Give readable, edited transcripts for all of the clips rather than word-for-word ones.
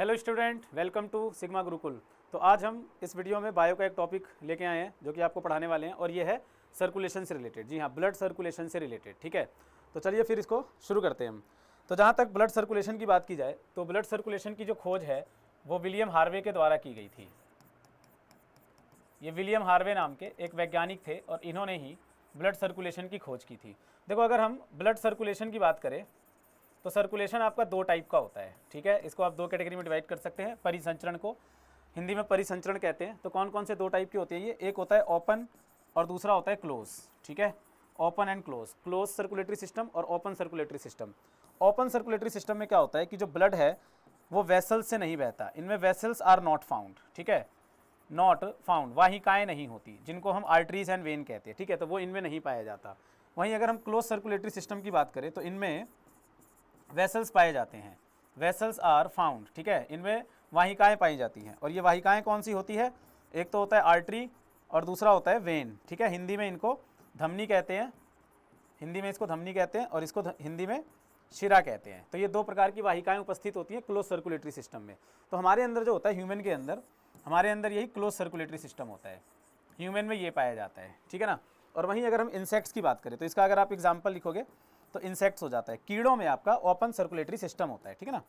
Hello student, welcome to Sigma Gurukul. तो आज हम इस वीडियो में बायो का एक टॉपिक लेके आए हैं जो कि आपको पढ़ाने वाले हैं और ये है सर्कुलेशन से रिलेटेड। जी हाँ, ब्लड सर्कुलेशन से रिलेटेड। ठीक है, तो चलिए फिर इसको शुरू करते हैं हम। तो जहाँ तक ब्लड सर्कुलेशन की बात की जाए तो ब्लड सर्कुलेशन की जो खोज है वो विलियम हार्वे के द्वारा की गई थी। ये विलियम हार्वे नाम के एक वैज्ञानिक थे और इन्होंने ही ब्लड सर्कुलेशन की खोज की थी। देखो, अगर हम ब्लड सर्कुलेशन की बात करें तो सर्कुलेशन आपका दो टाइप का होता है। ठीक है, इसको आप दो कैटेगरी में डिवाइड कर सकते हैं। परिसंचरण को हिंदी में परिसंचरण कहते हैं। तो कौन कौन से दो टाइप के होते हैं ये? एक होता है ओपन और दूसरा होता है क्लोज। ठीक है, open and close, close circulatory system और open circulatory system. Open circulatory system में क्या होता है कि जो ब्लड है वो वेसल्स से नहीं बहता, इनमें वेसल्स आर नॉट फाउंड। ठीक है, नॉट फाउंड, वाहिकाएँ नहीं होती, जिनको हम आर्टरीज एंड वेन कहते हैं। ठीक है, तो वो इनमें नहीं पाया जाता। वहीं अगर हम क्लोज सर्कुलेटरी सिस्टम की बात करें तो इनमें वेसल्स पाए जाते हैं, वेसल्स आर फाउंड। ठीक है, इनमें वाहिकाएँ पाई जाती हैं और ये वाहिकाएँ कौन सी होती है? एक तो होता है आर्टरी और दूसरा होता है वेन। ठीक है, हिंदी में इनको धमनी कहते हैं, हिंदी में इसको धमनी कहते हैं और इसको हिंदी में शिरा कहते हैं। तो ये दो प्रकार की वाहिकाएँ उपस्थित होती हैं क्लोज सर्कुलेटरी सिस्टम में। तो हमारे अंदर जो होता है, ह्यूमन के अंदर, हमारे अंदर यही क्लोज सर्कुलेटरी सिस्टम होता है, ह्यूमन में ये पाया जाता है। ठीक है ना। और वहीं अगर हम इंसेक्ट्स की बात करें तो इसका अगर आप एग्जाम्पल लिखोगे तो इंसेक्ट्स हो जाता है। कीड़ों में आपका ओपन सर्कुलेटरी सिस्टम होता है। ठीक है ना,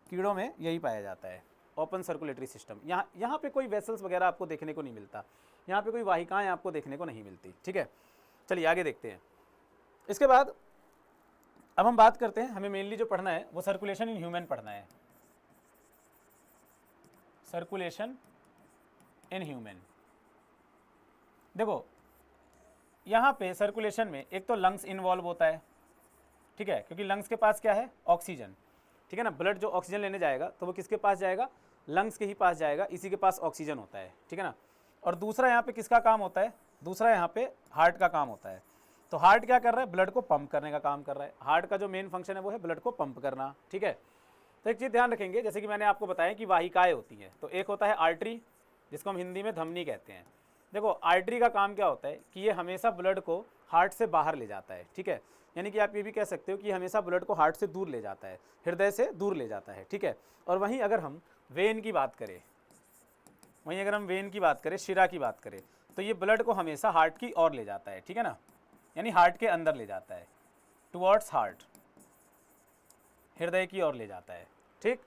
कीड़ों में यही पाया जाता है, ओपन सर्कुलेटरी सिस्टम। यहाँ पे कोई वेसल्स वगैरह आपको देखने को नहीं मिलता, यहाँ पे कोई वाहिकाएँ आपको देखने को नहीं मिलती। ठीक है, चलिए आगे देखते हैं। इसके बाद अब हम बात करते हैं, हमें मेनली जो पढ़ना है वो सर्कुलेशन इन ह्यूमन पढ़ना है, सर्कुलेशन इन ह्यूमन। देखो, यहाँ पे सर्कुलेशन में एक तो लंग्स इन्वॉल्व होता है। ठीक है, क्योंकि लंग्स के पास क्या है? ऑक्सीजन। ठीक है ना, ब्लड जो ऑक्सीजन लेने जाएगा तो वो किसके पास जाएगा? लंग्स के ही पास जाएगा, इसी के पास ऑक्सीजन होता है। ठीक है ना। और दूसरा यहाँ पे किसका काम होता है? दूसरा यहाँ पे हार्ट का काम होता है। तो हार्ट क्या कर रहा है? ब्लड को पंप करने का काम कर रहा है। हार्ट का जो मेन फंक्शन है वो है ब्लड को पंप करना। ठीक है, तो एक चीज़ ध्यान रखेंगे, जैसे कि मैंने आपको बताया कि वाहिकाएँ होती हैं, तो एक होता है आर्टरी, जिसको हम हिंदी में धमनी कहते हैं। देखो, आर्टरी का काम क्या होता है कि ये हमेशा ब्लड को हार्ट से बाहर ले जाता है। ठीक है, यानी कि आप ये भी कह सकते हो कि हमेशा ब्लड को हार्ट से दूर ले जाता है, हृदय से दूर ले जाता है। ठीक है, और वहीं अगर हम वेन की बात करें, शिरा की बात करें, तो ये ब्लड को हमेशा हार्ट की ओर ले जाता है। ठीक है ना, यानी हार्ट के अंदर ले जाता है, टुवर्ड्स हार्ट, हृदय की ओर ले जाता है। ठीक,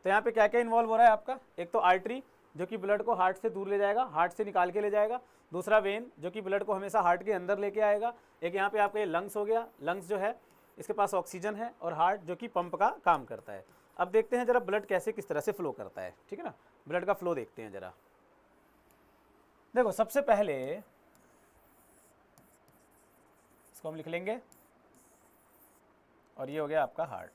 तो यहाँ पे क्या क्या इन्वॉल्व हो रहा है आपका? एक तो आर्टरी जो कि ब्लड को हार्ट से दूर ले जाएगा, हार्ट से निकाल के ले जाएगा। दूसरा वेन जो कि ब्लड को हमेशा हार्ट के अंदर लेके आएगा। एक यहाँ पे आपका ये लंग्स हो गया, लंग्स जो है इसके पास ऑक्सीजन है, और हार्ट जो कि पंप का काम करता है। अब देखते हैं जरा ब्लड कैसे किस तरह से फ्लो करता है। ठीक है ना, ब्लड का फ्लो देखते हैं जरा। देखो, सबसे पहले इसको हम लिख लेंगे और ये हो गया आपका हार्ट।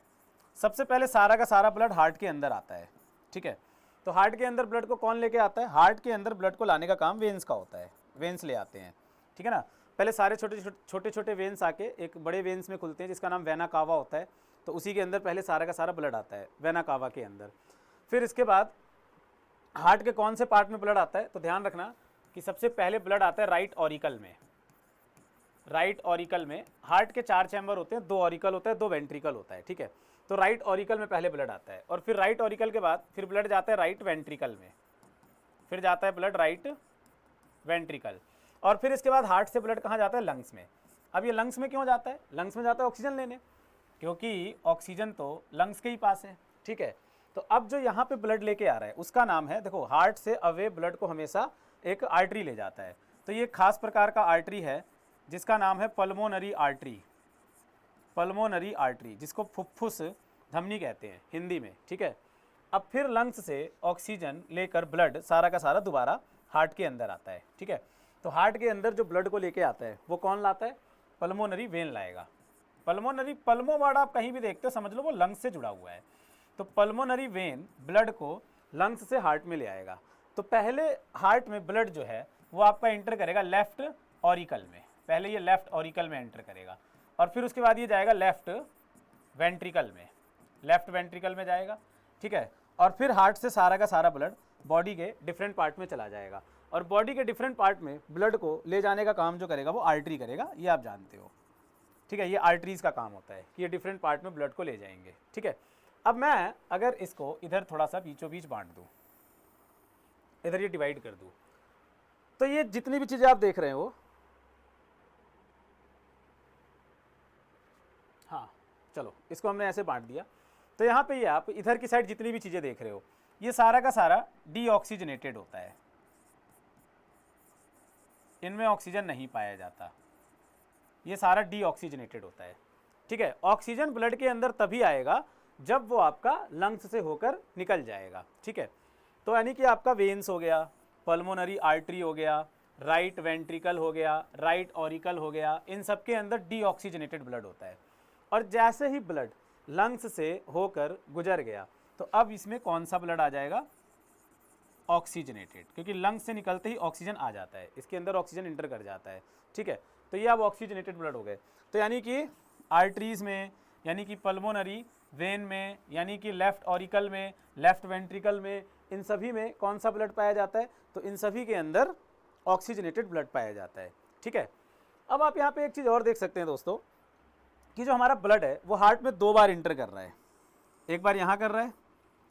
सबसे पहले सारा का सारा ब्लड हार्ट के अंदर आता है। ठीक है, तो हार्ट के अंदर ब्लड को कौन लेके आता है? हार्ट के अंदर ब्लड को लाने का काम वेन्स का होता है, वेन्स ले आते हैं। ठीक है ना, पहले सारे छोटे छोटे वेन्स आके एक बड़े वेन्स में खुलते हैं जिसका नाम वेना कावा होता है। तो उसी के अंदर पहले सारा का सारा ब्लड आता है, वेना कावा के अंदर। फिर इसके बाद हार्ट के कौन से पार्ट में ब्लड आता है? तो ध्यान रखना कि सबसे पहले ब्लड आता है राइट ऑरिकल में। राइट ऑरिकल में हार्ट के 4 चैम्बर होते हैं, 2 ऑरिकल होता है, 2 वेंट्रिकल होता है। ठीक है, तो राइट ऑरिकल में पहले ब्लड आता है और फिर राइट ऑरिकल के बाद फिर ब्लड जाता है राइट वेंट्रिकल में, फिर जाता है ब्लड राइट वेंट्रिकल, और फिर इसके बाद हार्ट से ब्लड कहाँ जाता है? लंग्स में। अब ये लंग्स में क्यों जाता है? लंग्स में जाता है ऑक्सीजन लेने, क्योंकि ऑक्सीजन तो लंग्स के ही पास है। ठीक है, तो अब जो यहाँ पे ब्लड लेके आ रहा है उसका नाम है, देखो, हार्ट से अवे ब्लड को हमेशा एक आर्टरी ले जाता है। तो ये खास प्रकार का आर्टरी है जिसका नाम है पल्मोनरी आर्टरी, पल्मोनरी आर्टरी, जिसको फुफ्फुस धमनी कहते हैं हिंदी में। ठीक है, अब फिर लंग्स से ऑक्सीजन लेकर ब्लड सारा का सारा दोबारा हार्ट के अंदर आता है। ठीक है, तो हार्ट के अंदर जो ब्लड को लेके आता है वो कौन लाता है? पल्मोनरी वेन लाएगा। पल्मोनरी, पल्मो वर्ड आप कहीं भी देखते हो समझ लो वो लंग्स से जुड़ा हुआ है। तो पल्मोनरी वेन ब्लड को लंग्स से हार्ट में ले आएगा। तो पहले हार्ट में ब्लड जो है वो आपका एंटर करेगा लेफ्ट ऑरिकल में, पहले ये लेफ्ट ऑरिकल में एंटर करेगा और फिर उसके बाद ये जाएगा लेफ्ट वेंट्रिकल में, लेफ्ट वेंट्रिकल में जाएगा। ठीक है, और फिर हार्ट से सारा का सारा ब्लड बॉडी के डिफरेंट पार्ट में चला जाएगा और बॉडी के डिफरेंट पार्ट में ब्लड को ले जाने का काम जो करेगा वो आर्टरी करेगा, ये आप जानते हो। ठीक है, ये आर्टरीज का काम होता है कि ये डिफरेंट पार्ट में ब्लड को ले जाएंगे। ठीक है, अब मैं अगर इसको इधर थोड़ा सा बीचों बीच बांट दूं, इधर ये डिवाइड कर दूं, तो ये जितनी भी चीजें आप देख रहे हो, हाँ चलो इसको हमने ऐसे बांट दिया, तो यहाँ पे ये आप इधर की साइड जितनी भी चीजें देख रहे हो, ये सारा का सारा डीऑक्सीजनेटेड होता है, इनमें ऑक्सीजन नहीं पाया जाता, ये सारा डीऑक्सीजनेटेड होता है। ठीक है, ऑक्सीजन ब्लड के अंदर तभी आएगा जब वो आपका लंग्स से होकर निकल जाएगा। ठीक है, तो यानी कि आपका वेन्स हो गया, पल्मोनरी आर्टरी हो गया, राइट वेंट्रिकल हो गया, राइट ऑरिकल हो गया, इन सब के अंदर डीऑक्सीजनेटेड ब्लड होता है। और जैसे ही ब्लड लंग्स से होकर गुजर गया तो अब इसमें कौन सा ब्लड आ जाएगा, ऑक्सीजनेटेड, क्योंकि लंग्स से निकलते ही ऑक्सीजन आ जाता है, इसके अंदर ऑक्सीजन इंटर कर जाता है। ठीक है, तो ये अब ऑक्सीजनेटेड ब्लड हो गए। तो यानी कि आर्टरीज में, यानी कि पल्मोनरी वेन में, यानी कि लेफ्ट ऑरिकल में, लेफ्ट वेंट्रिकल में, इन सभी में कौन सा ब्लड पाया जाता है, तो इन सभी के अंदर ऑक्सीजनेटेड ब्लड पाया जाता है। ठीक है, अब आप यहाँ पे एक चीज़ और देख सकते हैं दोस्तों, कि जो हमारा ब्लड है वो हार्ट में 2 बार इंटर कर रहा है, एक बार यहाँ कर रहा है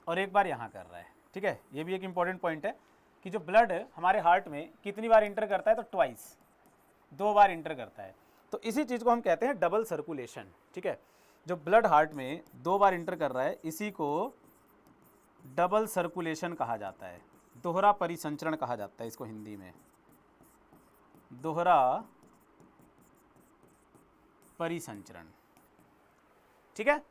और एक बार यहाँ कर रहा है। ठीक है, ये भी एक इंपॉर्टेंट पॉइंट है कि जो ब्लड है हमारे हार्ट में कितनी बार इंटर करता है, तो ट्वाइस, 2 बार इंटर करता है। तो इसी चीज़ को हम कहते हैं डबल सर्कुलेशन। ठीक है, जो ब्लड हार्ट में 2 बार इंटर कर रहा है इसी को डबल सर्कुलेशन कहा जाता है, दोहरा परिसंचरण कहा जाता है इसको हिंदी में, दोहरा परिसंचरण। ठीक है,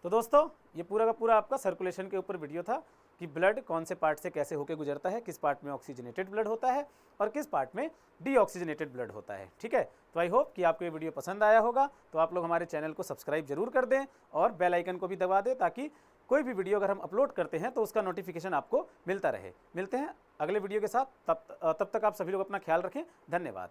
तो दोस्तों ये पूरा का पूरा आपका सर्कुलेशन के ऊपर वीडियो था कि ब्लड कौन से पार्ट से कैसे होकर गुजरता है, किस पार्ट में ऑक्सीजनेटेड ब्लड होता है और किस पार्ट में डीऑक्सीजनेटेड ब्लड होता है। ठीक है, तो आई होप कि आपको ये वीडियो पसंद आया होगा। तो आप लोग हमारे चैनल को सब्सक्राइब जरूर कर दें और बेल आइकन को भी दबा दें, ताकि कोई भी वीडियो अगर हम अपलोड करते हैं तो उसका नोटिफिकेशन आपको मिलता रहे। मिलते हैं अगले वीडियो के साथ, तब तक आप सभी लोग अपना ख्याल रखें। धन्यवाद।